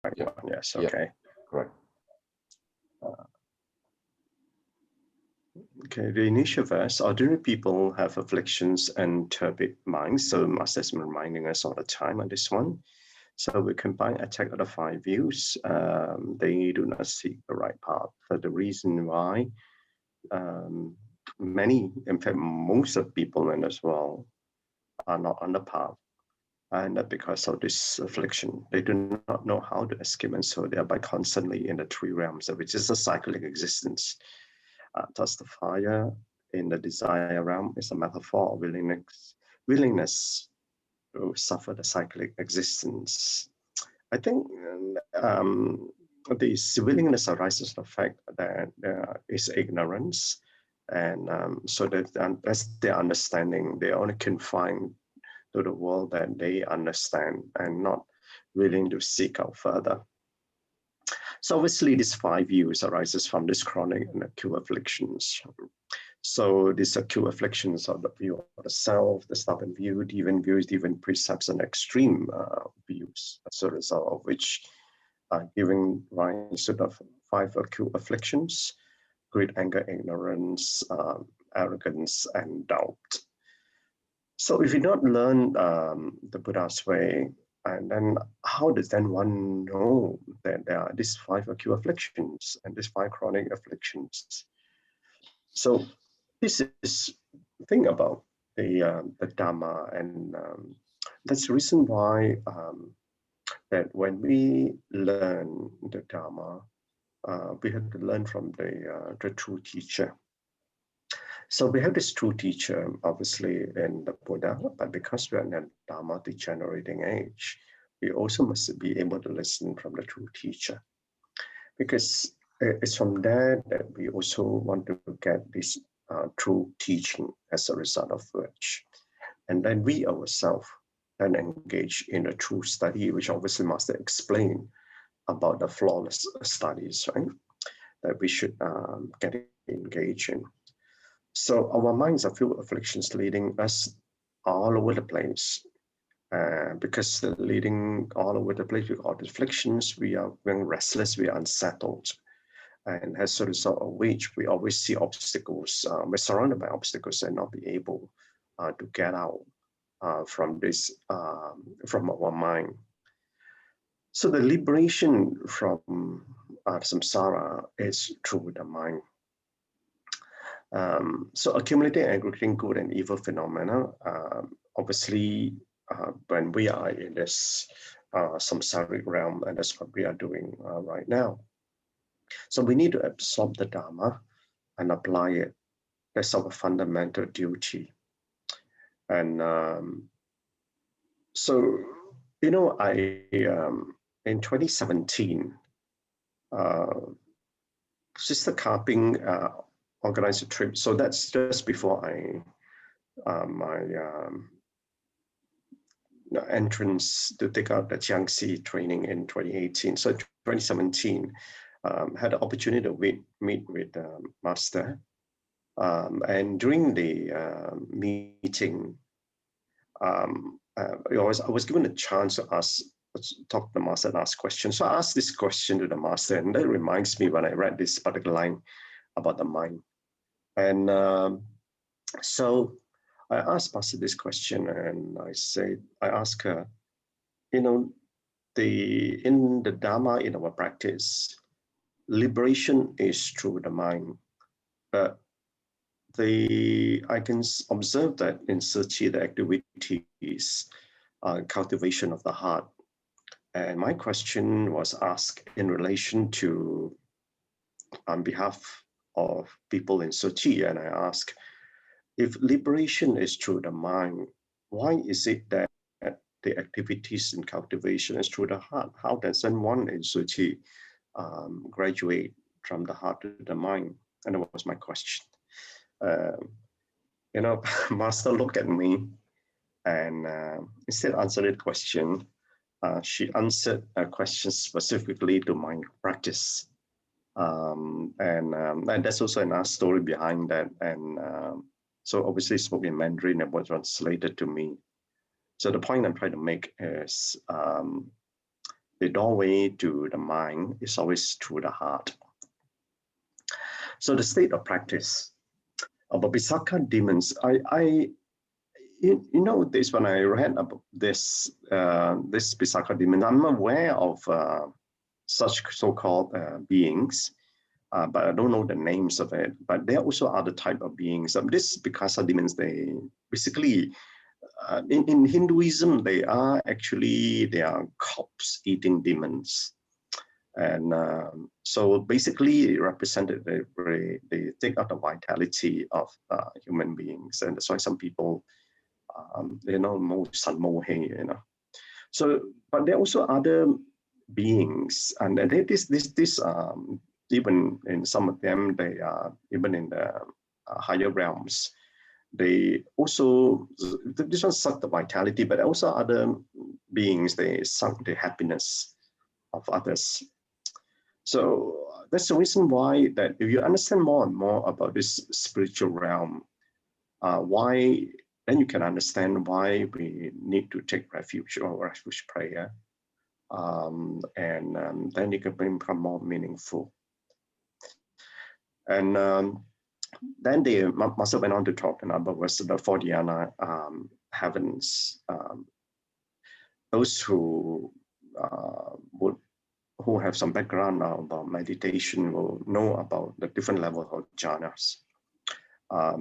one. Yes, okay. Correct. Okay, the initial verse, ordinary people have afflictions and turbid minds. So Master is reminding us all the time on this one. So we combine attack of the five views. They do not seek the right path. So the reason why many, in fact, most of people in this world are not on the path. And that because of this affliction, they do not know how to escape, and so thereby constantly in the three realms, which is a cyclic existence. Thus, the fire in the desire realm is a metaphor of willingness to suffer the cyclic existence. I think this willingness arises from the fact that there is ignorance, and so that that's their understanding. They are only confined to the world that they understand and not willing to seek out further. So obviously these five views arises from this chronic and acute afflictions. So these acute afflictions are the view of the self, the stubborn view, deviant precepts, and extreme views, as a result of which are giving rise to the five acute afflictions: greed, anger, ignorance, arrogance, and doubt. So if you don't learn the Buddha's way, and then how does then one know that there are these five acute afflictions and these five chronic afflictions? So this is the thing about the Dhamma, and that's the reason why that when we learn the Dhamma, we have to learn from the true teacher. So we have this true teacher, obviously, in the Buddha, but because we're in a Dharma degenerating age, we also must be able to listen from the true teacher. Because it's from there that we also want to get this true teaching as a result of which. And then we ourselves then engage in a true study, which obviously Master explained about the flawless studies, right? That we should get engaged in. So our minds are filled with afflictions leading us all over the place. Because leading all over the place with all the afflictions, we are restless, we are unsettled. And as a result of which, we always see obstacles. We're surrounded by obstacles and not be able to get out from this, from our mind. So the liberation from samsara is through the mind. So accumulating and aggregating good and evil phenomena, obviously, when we are in this samsaric realm, and that's what we are doing right now. So we need to absorb the Dhamma and apply it. That's our fundamental duty. And so, you know, in 2017, Sister Carping organized a trip. So that's just before my entrance to take out the Jiangxi training in 2018. So 2017, had the opportunity to meet with Master. And during the meeting, I was given a chance to talk to the Master and ask questions. So I asked this question to the Master, and that reminds me when I read this particular line about the mind. And so I asked Master this question, and I asked her, you know, in the Dhamma, in our practice, liberation is through the mind. But I can observe that in Tzu Chi, the activities, cultivation of the heart. And my question was asked in relation to, on behalf of people in Tzu Chi, and I asked, if liberation is through the mind, why is it that the activities and cultivation is through the heart? How does one in Tzu Chi graduate from the heart to the mind? And that was my question. You know, Master looked at me, and instead of answering the question, she answered a question specifically to my practice. And that's also another story behind that. And so obviously spoke in Mandarin and was translated to me. So the point I'm trying to make is the doorway to the mind is always through the heart. So the state of practice about Visakha demons, you know this when I read about this this Visakha demon, I'm aware of such so-called beings, but I don't know the names of it. But there are also other type of beings. This Visakha demons, they basically in Hinduism, they are corpse-eating demons. And so basically represented, they take out the vitality of human beings. And that's why some people, So, but there are also other beings, and even in some of them, they are even in the higher realms. They also, this one suck the vitality, but also other beings, they suck the happiness of others. So that's the reason why that if you understand more and more about this spiritual realm, then you can understand why we need to take refuge or refuge prayer. Then it can become more meaningful. And then the Master went on to talk about the 4 dhyana heavens. Those who have some background about meditation will know about the different levels of jhanas.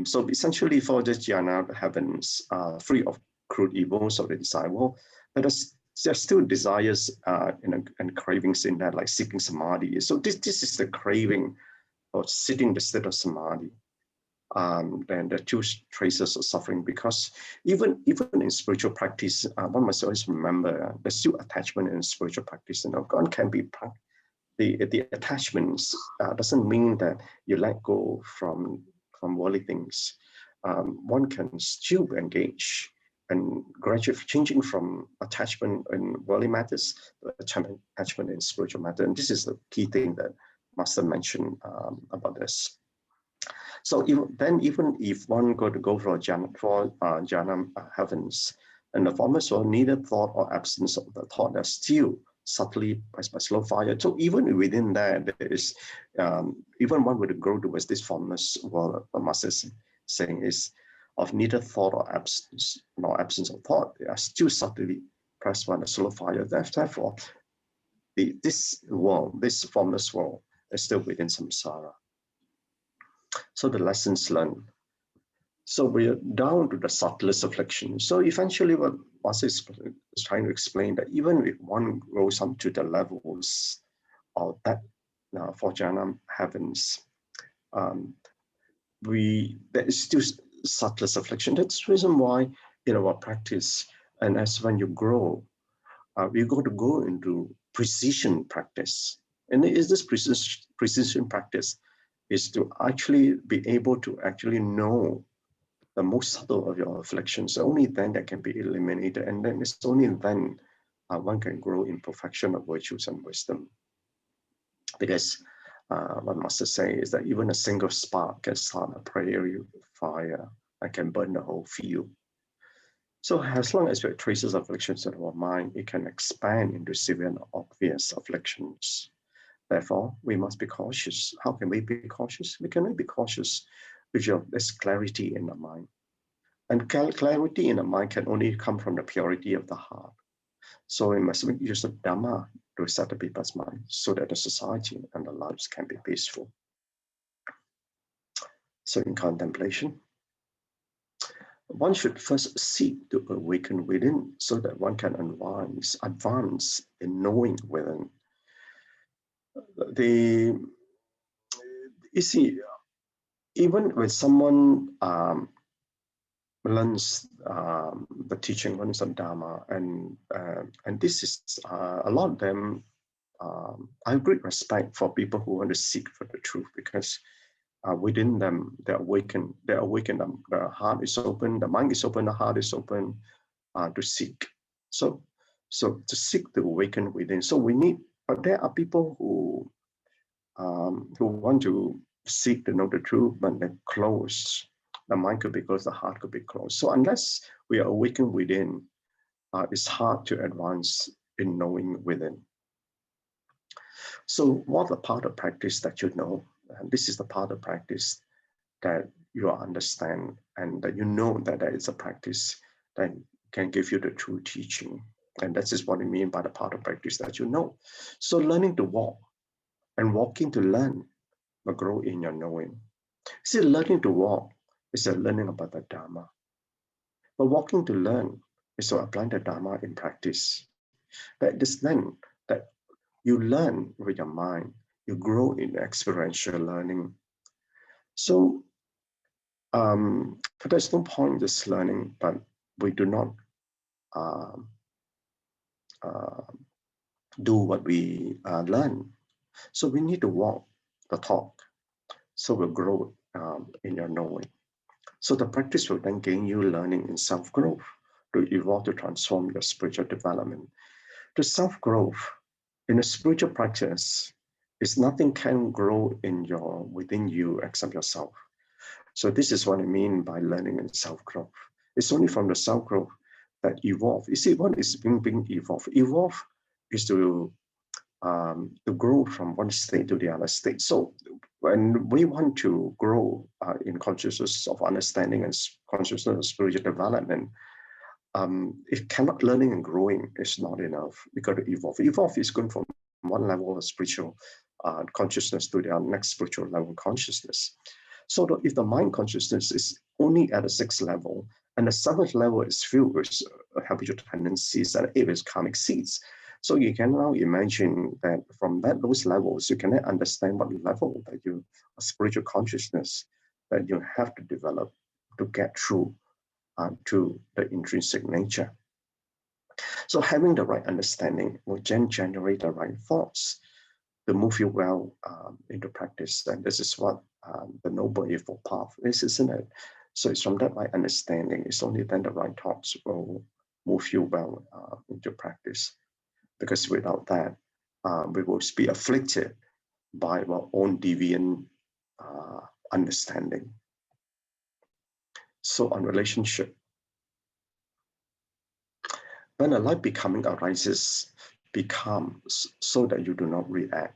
So essentially, for the jhana heavens, free of crude evils of the desire, but there's still desires and cravings in that, like seeking samadhi. So this is the craving of sitting the state of samadhi. Then the two traces of suffering, because even in spiritual practice, one must always remember there's still attachment in spiritual practice. God can be the attachments doesn't mean that you let go from worldly things. One can still engage and gradually changing from attachment in worldly matters to attachment in spiritual matter. And this is the key thing that Master mentioned about this. So even if one go for jhana heavens, and the formless world, neither thought or absence of the thought, are still subtly by slow fire. So even within that, there is even one would grow towards this formless world. What Master is saying is of neither thought or absence, nor absence of thought. They are still subtly pressed by the slow fire. Therefore, this formless world, is still within samsara. So the lessons learned. So we are down to the subtlest affliction. So eventually what Master is trying to explain, that even if one goes up to the levels of that for jhana heavens, there is still subtlest affliction. That's the reason why in our practice, and as when you grow, we're going to go into precision practice. And is this precision practice is to actually be able to actually know the most subtle of your afflictions. Only then that can be eliminated, and then it's only then one can grow in perfection of virtues and wisdom. Because what Master say is that even a single spark can start a prairie fire and can burn the whole field. So as long as we have traces of afflictions in our mind, it can expand into severe and obvious afflictions. Therefore, we must be cautious. How can we be cautious? We can only be cautious if there's clarity in the mind. And clarity in the mind can only come from the purity of the heart. So we must make use of Dhamma to set the people's mind so that the society and the lives can be peaceful. So in contemplation, one should first seek to awaken within so that one can advance in knowing within. You see, even when someone learns the teaching, learns some Dharma, and this is a lot of them. I have great respect for people who want to seek for the truth, because within them they're awakened. The heart is open, the mind is open, the heart is open to seek. So to seek to awaken within. So we need. But there are people who want to seek to know the truth, but they're closed. The mind could be closed, the heart could be closed. So unless we are awakened within, it's hard to advance in knowing within. So what the part of practice that you know, and this is the part of practice that you understand and that you know that there is a practice that can give you the true teaching. And that is what I mean by the part of practice that you know. So learning to walk and walking to learn will grow in your knowing. See, learning to walk is a learning about the Dharma. But walking to learn is to apply the Dharma in practice. That is then that you learn with your mind, you grow in experiential learning. So there's no point in this learning, but we do not um, uh, do what we learn. So we need to walk the talk. So we'll grow in your knowing. So the practice will then gain you learning in self-growth to evolve, to transform your spiritual development. The self-growth in a spiritual practice is nothing can grow within you except yourself. So this is what I mean by learning and self-growth. It's only from the self-growth that evolve. You see, what is being evolved? Evolve is to grow from one state to the other state. So when we want to grow in consciousness of understanding and consciousness of spiritual development, it cannot learning and growing is not enough. We got to evolve. Evolve is going from one level of spiritual consciousness to the next spiritual level of consciousness. So if the mind consciousness is only at the 6th level, and the 7th level is filled with habitual tendencies and 8 is karmic seeds. So you can now imagine that from those levels, you can understand what level that you, a spiritual consciousness that you have to develop to get through to the intrinsic nature. So having the right understanding will generate the right thoughts to move you well into practice. And this is what the Noble Eightfold Path is, isn't it? So it's from that right understanding, it's only then the right thoughts will move you well into practice. Because without that, we will be afflicted by our own deviant understanding. So on relationship, when a light becoming arises, become so that you do not react.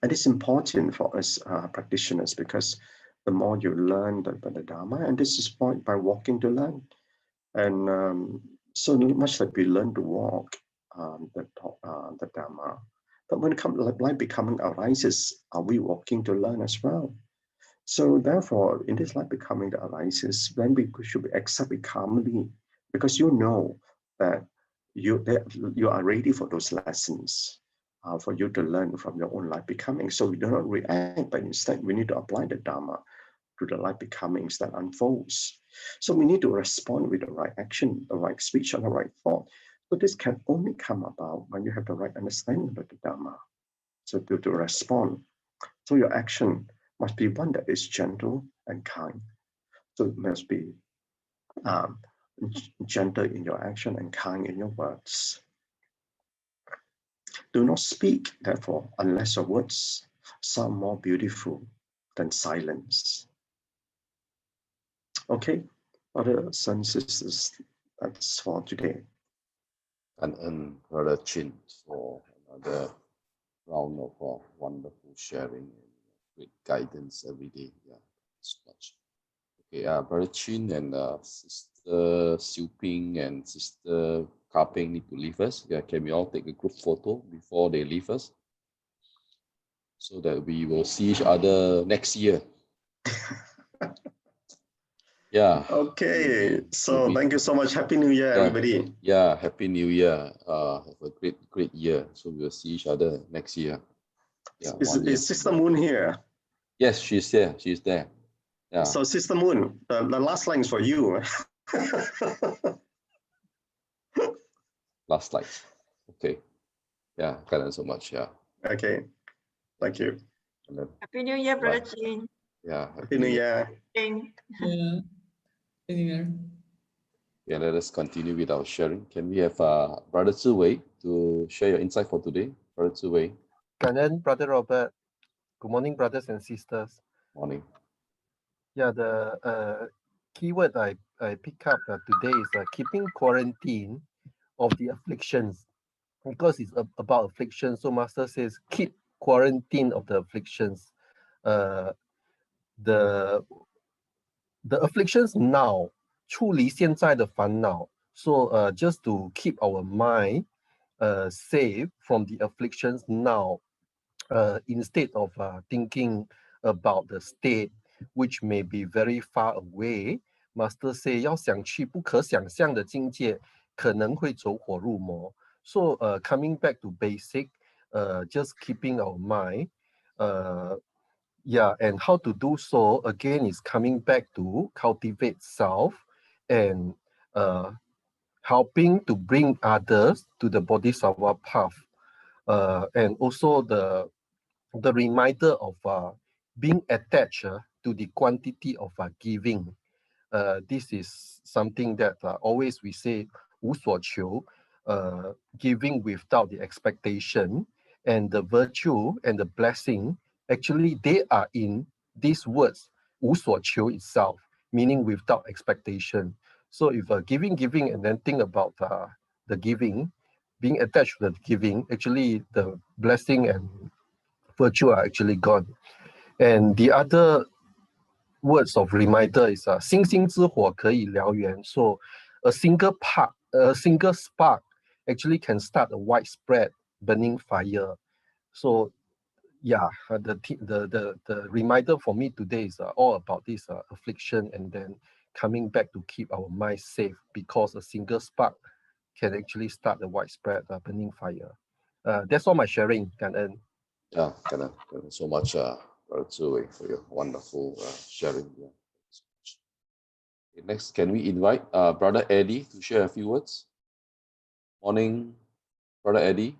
And it's important for us practitioners because the more you learn the Dharma, and this is by walking to learn. And so much like we learn to walk the Dharma, but when it comes like light becoming arises, are we walking to learn as well? So therefore, in this light becoming that arises, when we should accept it calmly, because you know that you are ready for those lessons, for you to learn from your own life becoming. So we do not react, but instead we need to apply the Dharma to the life becomings that unfolds. So we need to respond with the right action, the right speech, and the right thought. So this can only come about when you have the right understanding of the Dharma. So to respond. So your action must be one that is gentle and kind. So it must be gentle in your action and kind in your words. Do not speak, therefore, unless your words sound more beautiful than silence. Okay, brothers and sisters, that's for today. Gan En, Brother Chin, for another round of wonderful sharing and great guidance every day. Yeah, so much. Okay, Brother Chin and Sister Siu Ping and Sister Ka Peng need to leave us. Yeah, can we all take a group photo before they leave us? So that we will see each other next year. Yeah. Okay, so thank you so much. Happy New Year, everybody. Yeah, Happy New Year. Have a great year. So we'll see each other next year. Yeah. Is Sister Moon here? Yes, she's here. She's there. Yeah. So Sister Moon, the last line is for you. Last slide. Okay. Yeah, thank you so much. Yeah. Okay. Thank you. Happy New Year, Brother Chin. Yeah. Happy New Year. Yeah. Happy New Year. Yeah, let us continue with our sharing. Can we have Brother Tzu Wei to share your insight for today? Brother Tzu Wei. Gan En, Brother Robert. Good morning, brothers and sisters. Morning. Yeah, the keyword I pick up today is keeping quarantine of the afflictions because it's about affliction. So Master says, keep quarantine of the afflictions. The afflictions now, 处理现在的烦恼. So just to keep our mind safe from the afflictions now, instead of thinking about the state which may be very far away. Master say 要想去不可想象的境界，可能会走火入魔. So coming back to basic, just keeping our mind, yeah, and how to do so again is coming back to cultivate self and helping to bring others to the Bodhisattva path, and also the reminder of being attached to the quantity of giving. This is something that always we say 无所求, giving without the expectation, and the virtue and the blessing, actually they are in these words 无所求 itself, meaning without expectation. So if giving and then think about the giving, being attached to the giving, actually the blessing and virtue are actually gone. And the other words of reminder is 星星之火可以燎原. So a single spark actually can start a widespread burning fire. So yeah, the reminder for me today is all about this affliction, and then coming back to keep our mind safe, because a single spark can actually start a widespread burning fire. That's all my sharing, Gan En. Yeah, thank you so much, Brother Tzu, for your wonderful sharing. Yeah. Okay, next, can we invite Brother Eddie to share a few words? Morning, Brother Eddie.